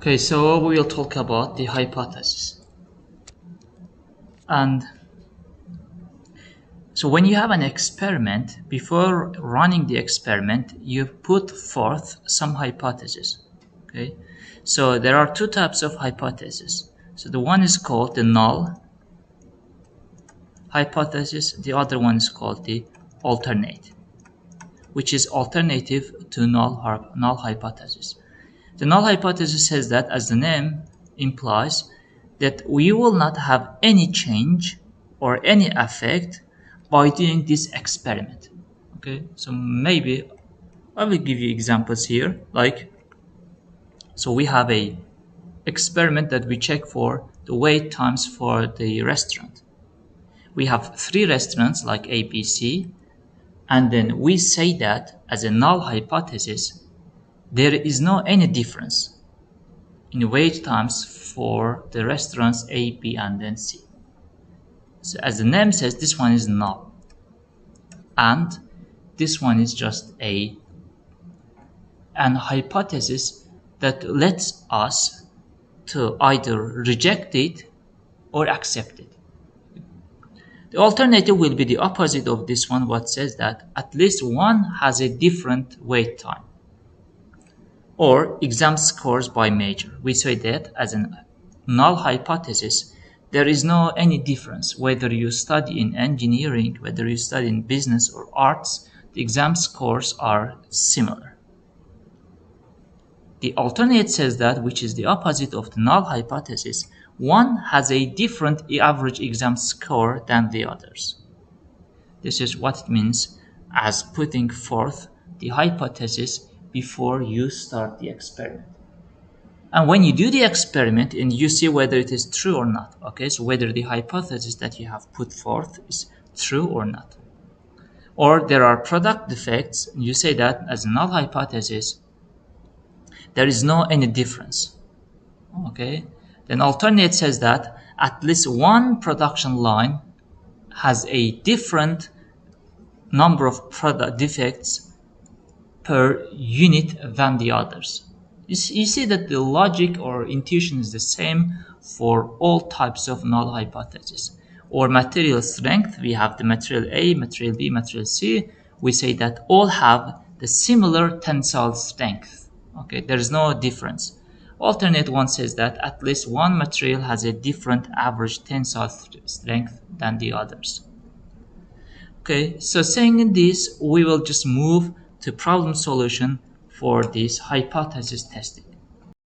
Okay, so we will talk about the hypothesis. And so when you have an experiment, before running the experiment, you put forth some hypothesis. Okay, so there are two types of hypothesis. So the one is called the null hypothesis, the other one is called the alternate, which is alternative to null hypothesis. The null hypothesis says that, as the name implies, that we will not have any change or any effect by doing this experiment. Okay, so maybe I will give you examples here. Like, so we have a experiment that we check for the wait times for the restaurant. We have 3 restaurants like A, B, C, and then we say that as a null hypothesis, there is no any difference in wait times for the restaurants A, B, and then C. So as the name says, this one is null, and this one is just an hypothesis that lets us to either reject it or accept it. The alternative will be the opposite of this one, what says that at least one has a different wait time, or exam scores by major. We say that as a null hypothesis, there is no any difference whether you study in engineering, whether you study in business or arts, the exam scores are similar. The alternate says that, which is the opposite of the null hypothesis, one has a different average exam score than the others. This is what it means as putting forth the hypothesis before you start the experiment. And when you do the experiment and you see whether it is true or not, okay, so whether the hypothesis that you have put forth is true or not. Or there are product defects, and you say that as a null hypothesis, there is no any difference, okay. Then alternate says that at least one production line has a different number of product defects per unit than the others. You see that the logic or intuition is the same for all types of null hypothesis. Or material strength, we have the material A, material B, material C. We say that all have the similar tensile strength. Okay, there is no difference. Alternate one says that at least one material has a different average tensile strength than the others. Okay, so saying this, we will just move to problem solution for this hypothesis testing.